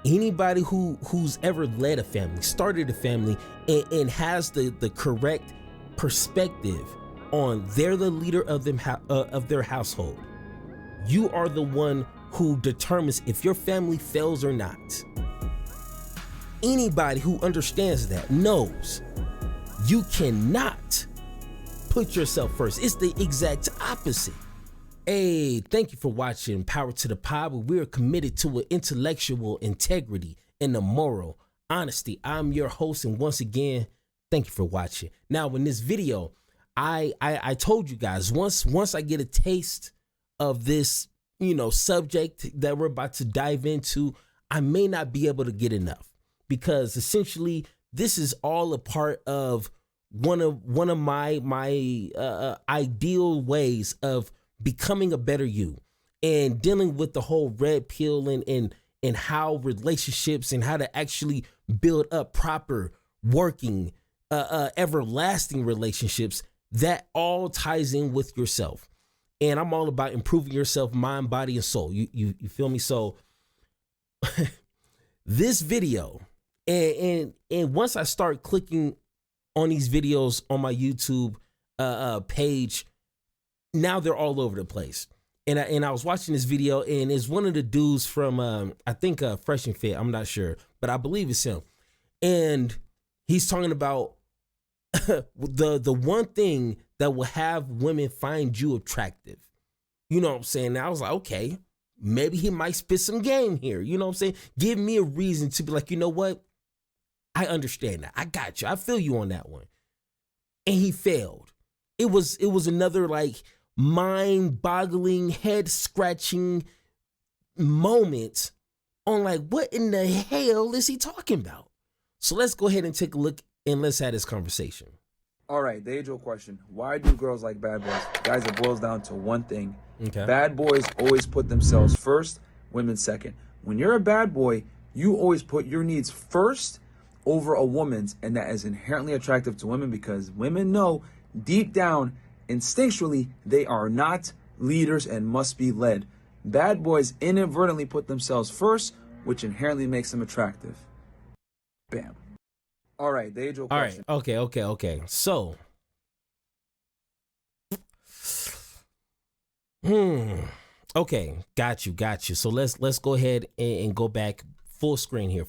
Anybody who's ever led a family, started a family, and has the correct perspective on they're the leader of them of their household. You are the one who determines if your family fails or not. Anybody who understands that knows you cannot put yourself first. It's the exact opposite. Hey, thank you for watching Power to the Pod, where we're committed to an intellectual integrity and a moral honesty. I'm your host, and once again, thank you for watching. Now, in this video, I told you guys, once I get a taste of this, subject that we're about to dive into, I may not be able to get enough, because essentially this is all a part of one of my ideal ways of becoming a better you, and dealing with the whole red pill and how relationships and how to actually build up proper working everlasting relationships. That all ties in with yourself, and I'm all about improving yourself, mind, body, and soul. You feel me? So this video, and once I start clicking on these videos on my YouTube page, now they're all over the place. And I was watching this video, and it's one of the dudes from I think Fresh and Fit. I'm not sure, but I believe it's him. And he's talking about the one thing that will have women find you attractive. You know what I'm saying? And I was like, okay, maybe he might spit some game here. You know what I'm saying? Give me a reason to be like, you know what? I understand that. I got you. I feel you on that one. And he failed. It was another like mind-boggling, head-scratching moment on like, what in the hell is he talking about? So let's go ahead and take a look, and let's have this conversation. All right, the age-old question. Why do girls like bad boys? Guys, it boils down to one thing. Okay. Bad boys always put themselves first, women second. When you're a bad boy, you always put your needs first over a woman's, and that is inherently attractive to women, because women know deep down, instinctually, they are not leaders and must be led. Bad boys inadvertently put themselves first, which inherently makes them attractive. Bam. All right, the age-old question. All right, okay. So, okay, got you. So let's go ahead and go back full screen here.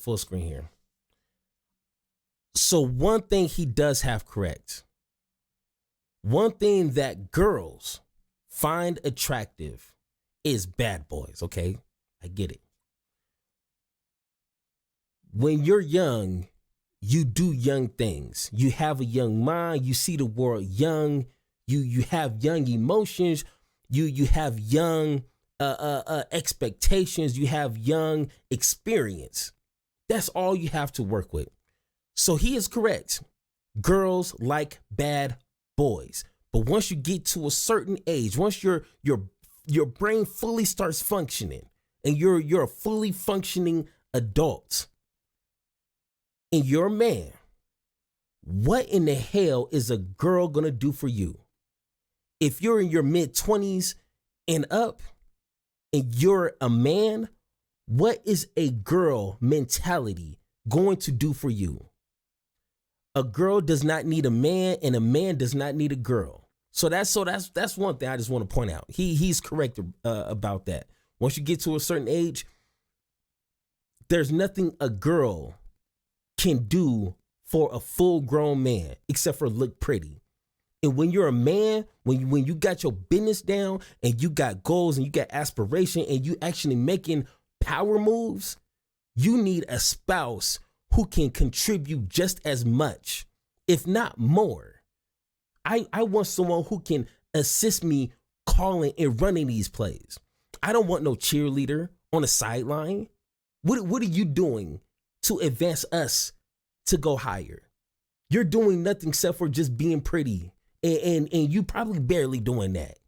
So one thing he does have correct. One thing that girls find attractive is bad boys, okay? I get it. When you're young, you do young things. You have a young mind. You see the world young. You have young emotions. You have young expectations. You have young experience. That's all you have to work with. So he is correct. Girls like bad boys. But once you get to a certain age, once your brain fully starts functioning, and you're a fully functioning adult, and you're a man, what in the hell is a girl gonna do for you? If you're in your mid-20s and up, and you're a man, what is a girl mentality going to do for you? A girl does not need a man, and a man does not need a girl. So that's one thing I just want to point out. He's correct about that. Once you get to a certain age, there's nothing a girl can do for a full-grown man except for look pretty. And when you're a man, when you got your business down, and you got goals, and you got aspiration, and you actually making power moves, you need a spouse who can contribute just as much, if not more. I want someone who can assist me calling and running these plays. I don't want no cheerleader on the sideline. What are you doing to advance us to go higher? You're doing nothing except for just being pretty, and you probably barely doing that.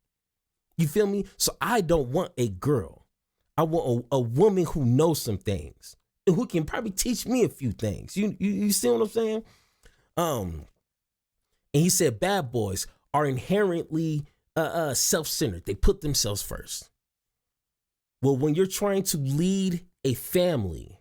You feel me? So I don't want a girl. I want a woman who knows some things, who can probably teach me a few things. You see what I'm saying? And he said bad boys are inherently self-centered. They put themselves first. Well, when you're trying to lead a family,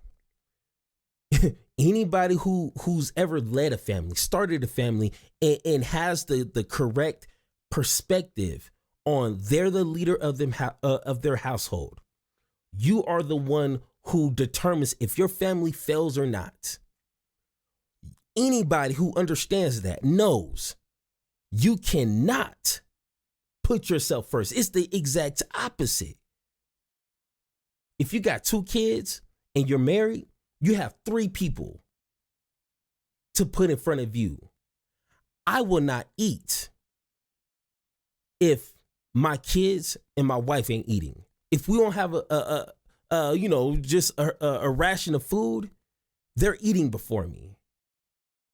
anybody who's ever led a family, started a family, and has the correct perspective on they're the leader of their household. You are the one who determines if your family fails or not. Anybody who understands that knows you cannot put yourself first. It's the exact opposite. If you got 2 kids and you're married, you have 3 people to put in front of you. I will not eat if my kids and my wife ain't eating. If we don't have just a ration of food, they're eating before me.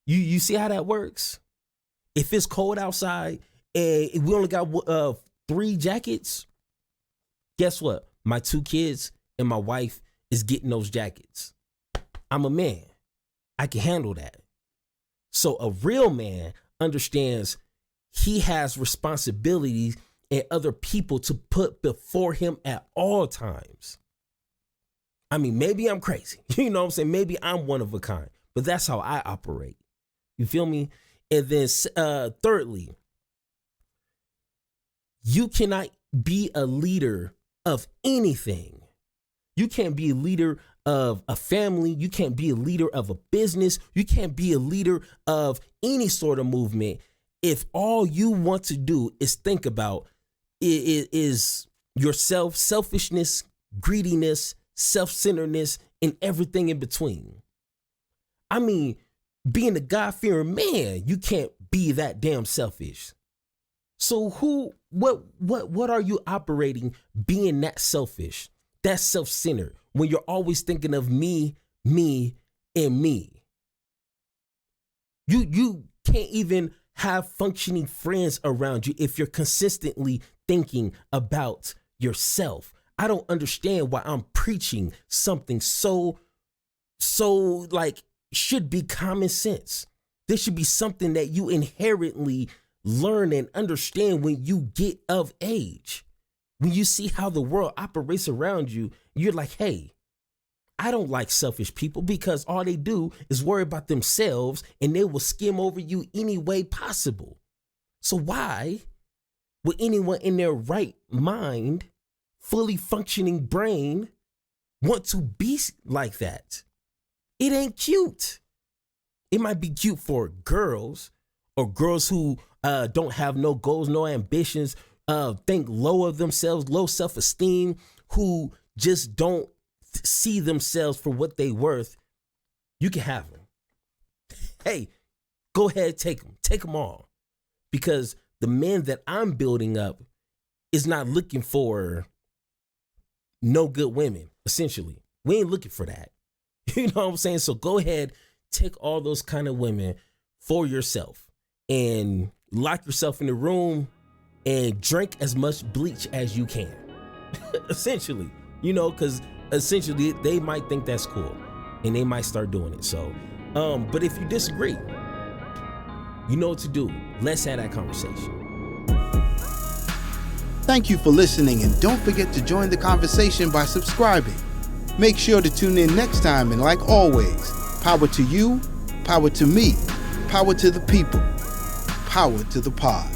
You see how that works? If it's cold outside and we only got 3 jackets, guess what? My 2 kids and my wife is getting those jackets. I'm a man. I can handle that. So a real man understands he has responsibilities and other people to put before him at all times. I mean, maybe I'm crazy. You know what I'm saying? Maybe I'm one of a kind, but that's how I operate. You feel me? And then thirdly, you cannot be a leader of anything. You can't be a leader of a family. You can't be a leader of a business. You can't be a leader of any sort of movement if all you want to do is think about is yourself, selfishness, greediness, self-centeredness, and everything in between. I mean, being a God-fearing man, you can't be that damn selfish. So what are you operating being that selfish, that self-centered, when you're always thinking of me, and me? You can't even have functioning friends around you if you're consistently thinking about yourself. I don't understand why I'm preaching something so like should be common sense. This should be something that you inherently learn and understand when you get of age. When you see how the world operates around you, you're like, hey, I don't like selfish people because all they do is worry about themselves and they will skim over you any way possible. So why would anyone in their right mind, fully functioning brain, want to be like that? It ain't cute. It might be cute for girls or girls who don't have no goals, no ambitions, think low of themselves, low self-esteem, who just don't see themselves for what they worth. You can have them. Hey, go ahead, take them all. Because the men that I'm building up is not looking for no good women, essentially. We ain't looking for that. You know what I'm saying? So go ahead, take all those kind of women for yourself and lock yourself in the room and drink as much bleach as you can. Essentially, because essentially they might think that's cool and they might start doing it. So, but if you disagree, you know what to do. Let's have that conversation. Thank you for listening, and don't forget to join the conversation by subscribing. Make sure to tune in next time, and like always, power to you, power to me, power to the people, power to the pod.